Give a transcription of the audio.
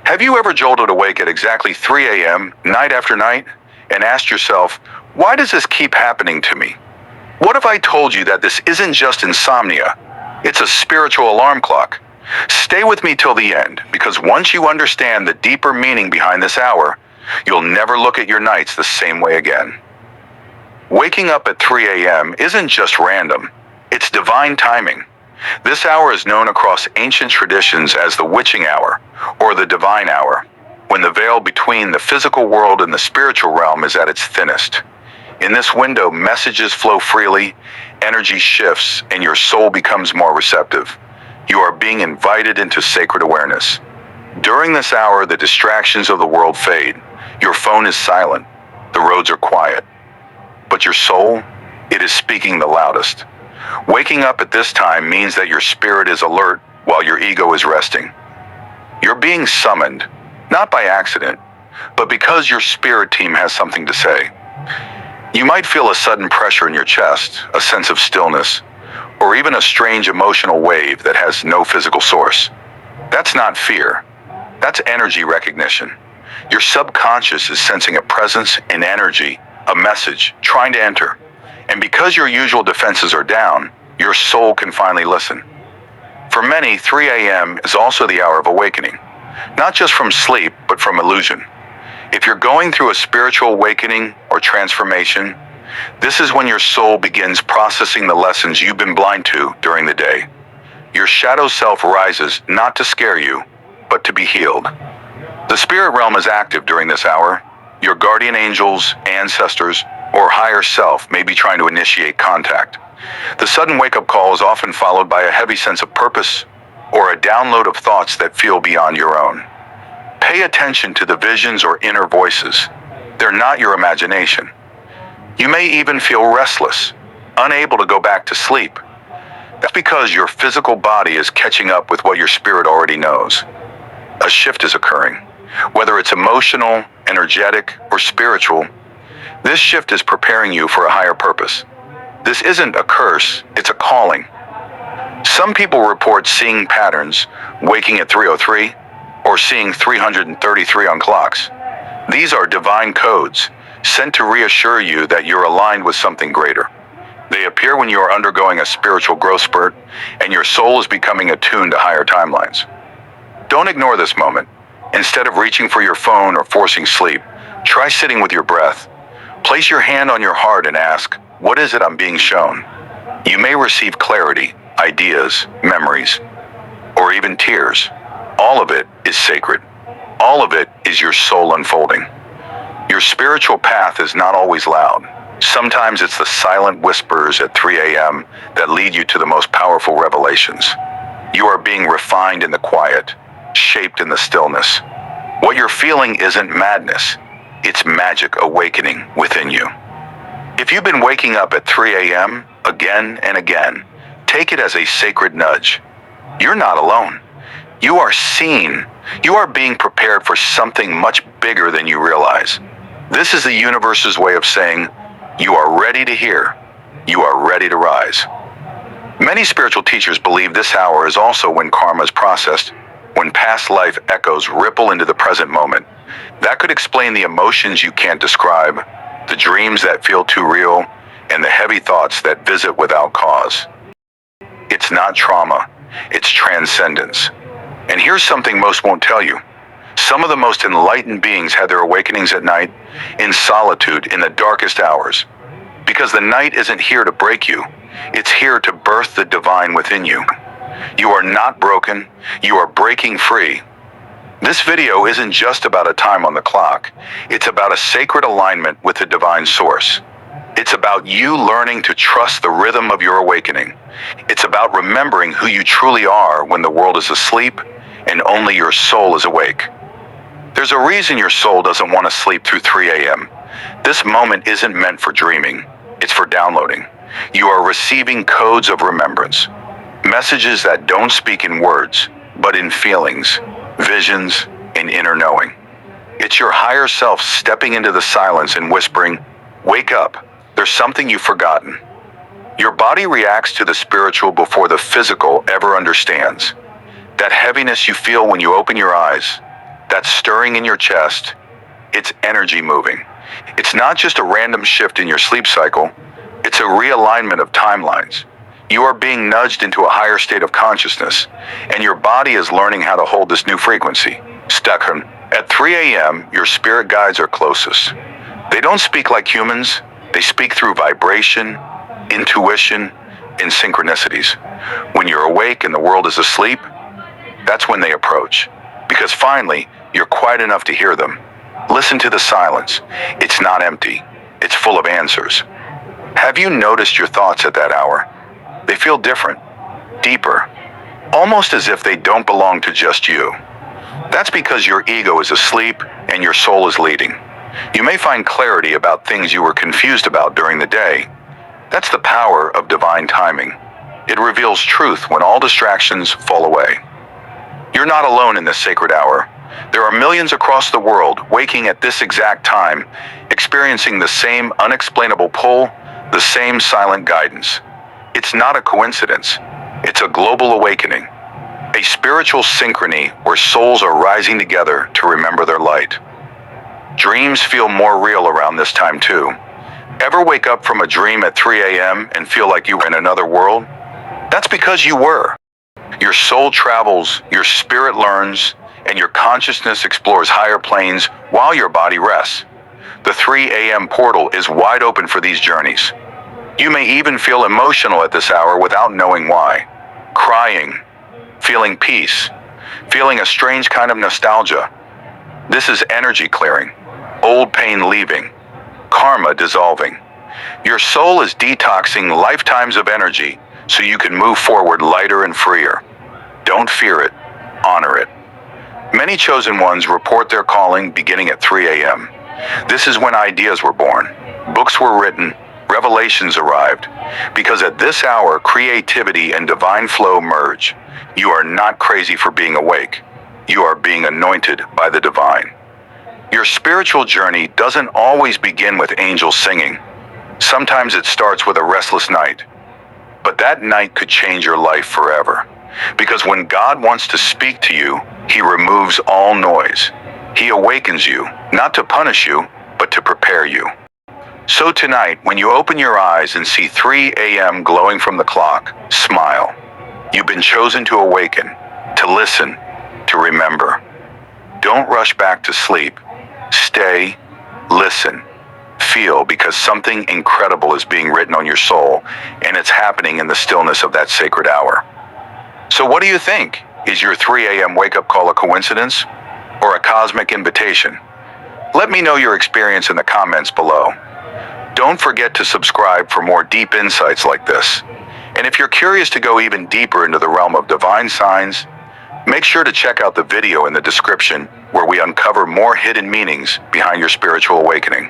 Have you ever jolted awake at exactly 3 a.m., night after night, and asked yourself, why does this keep happening to me? What if I told you that this isn't just insomnia? It's a spiritual alarm clock. Stay with me till the end, because once you understand the deeper meaning behind this hour, you'll never look at your nights the same way again. Waking up at 3 a.m. isn't just random. It's divine timing. This hour is known across ancient traditions as the witching hour, or the divine hour, when the veil between the physical world and the spiritual realm is at its thinnest. In this window, messages flow freely, energy shifts, and your soul becomes more receptive. You are being invited into sacred awareness. During this hour, the distractions of the world fade. Your phone is silent. The roads are quiet. But your soul, it is speaking the loudest. Waking up at this time means that your spirit is alert while your ego is resting. You're being summoned, not by accident, but because your spirit team has something to say. You might feel a sudden pressure in your chest, a sense of stillness, or even a strange emotional wave that has no physical source. That's not fear. That's energy recognition. Your subconscious is sensing a presence, an energy, a message trying to enter. And because your usual defenses are down, your soul can finally listen. For many, 3 a.m. is also the hour of awakening, not just from sleep, but from illusion. If you're going through a spiritual awakening or transformation, this is when your soul begins processing the lessons you've been blind to during the day. Your shadow self rises not to scare you, but to be healed. The spirit realm is active during this hour. Your guardian angels, ancestors, or higher self may be trying to initiate contact. The sudden wake-up call is often followed by a heavy sense of purpose or a download of thoughts that feel beyond your own. Pay attention to the visions or inner voices. They're not your imagination. You may even feel restless, unable to go back to sleep. That's because your physical body is catching up with what your spirit already knows. A shift is occurring. Whether it's emotional, energetic, or spiritual, this shift is preparing you for a higher purpose. This isn't a curse, it's a calling. Some people report seeing patterns, waking at 3:03, or seeing 333 on clocks. These are divine codes, sent to reassure you that you're aligned with something greater. They appear when you are undergoing a spiritual growth spurt, and your soul is becoming attuned to higher timelines. Don't ignore this moment. Instead of reaching for your phone or forcing sleep, try sitting with your breath. Place your hand on your heart and ask, what is it I'm being shown? You may receive clarity, ideas, memories, or even tears. All of it is sacred. All of it is your soul unfolding. Your spiritual path is not always loud. Sometimes it's the silent whispers at 3 a.m. that lead you to the most powerful revelations. You are being refined in the quiet, shaped in the stillness. What you're feeling isn't madness. It's magic awakening within you. If you've been waking up at 3 a.m. again and again, take it as a sacred nudge. You're not alone. You are seen. You are being prepared for something much bigger than you realize. This is the universe's way of saying, you are ready to hear. You are ready to rise. Many spiritual teachers believe this hour is also when karma is processed, when past life echoes ripple into the present moment. That could explain the emotions you can't describe, the dreams that feel too real, and the heavy thoughts that visit without cause. It's not trauma, it's transcendence. And here's something most won't tell you. Some of the most enlightened beings had their awakenings at night, in solitude, in the darkest hours. Because the night isn't here to break you, it's here to birth the divine within you. You are not broken, you are breaking free. This video isn't just about a time on the clock, it's about a sacred alignment with the divine source. It's about you learning to trust the rhythm of your awakening. It's about remembering who you truly are when the world is asleep and only your soul is awake. There's a reason your soul doesn't want to sleep through 3 a.m. This moment isn't meant for dreaming, it's for downloading. You are receiving codes of remembrance, messages that don't speak in words, but in feelings, visions, and inner knowing. It's your higher self stepping into the silence and whispering, wake up, there's something you've forgotten. Your body reacts to the spiritual before the physical ever understands. That heaviness you feel when you open your eyes, that stirring in your chest, it's energy moving. It's not just a random shift in your sleep cycle, it's a realignment of timelines. You are being nudged into a higher state of consciousness, and your body is learning how to hold this new frequency. Stockholm. At 3 a.m., your spirit guides are closest. They don't speak like humans, they speak through vibration, intuition, and synchronicities. When you're awake and the world is asleep, that's when they approach. Because finally, you're quiet enough to hear them. Listen to the silence. It's not empty. It's full of answers. Have you noticed your thoughts at that hour? They feel different, deeper, almost as if they don't belong to just you. That's because your ego is asleep and your soul is leading. You may find clarity about things you were confused about during the day. That's the power of divine timing. It reveals truth when all distractions fall away. You're not alone in this sacred hour. There are millions across the world waking at this exact time, experiencing the same unexplainable pull, the same silent guidance. It's not a coincidence. It's a global awakening, a spiritual synchrony where souls are rising together to remember their light. Dreams feel more real around this time too. Ever wake up from a dream at 3 a.m. and feel like you were in another world? That's because you were. Your soul travels, your spirit learns, and your consciousness explores higher planes while your body rests. The 3 a.m. portal is wide open for these journeys. You may even feel emotional at this hour without knowing why. Crying, feeling peace, feeling a strange kind of nostalgia. This is energy clearing, old pain leaving, karma dissolving. Your soul is detoxing lifetimes of energy so you can move forward lighter and freer. Don't fear it, honor it. Many chosen ones report their calling beginning at 3 a.m. This is when ideas were born, books were written, revelations arrived. Because at this hour, creativity and divine flow merge. You are not crazy for being awake. You are being anointed by the divine. Your spiritual journey doesn't always begin with angels singing. Sometimes it starts with a restless night. But that night could change your life forever. Because when God wants to speak to you, He removes all noise. He awakens you, not to punish you, but to prepare you. So tonight, when you open your eyes and see 3 a.m. glowing from the clock, smile. You've been chosen to awaken, to listen, to remember. Don't rush back to sleep. Stay, listen, feel, because something incredible is being written on your soul, and it's happening in the stillness of that sacred hour. So what do you think? Is your 3 a.m. wake-up call a coincidence or a cosmic invitation? Let me know your experience in the comments below. Don't forget to subscribe for more deep insights like this. And if you're curious to go even deeper into the realm of divine signs, make sure to check out the video in the description where we uncover more hidden meanings behind your spiritual awakening.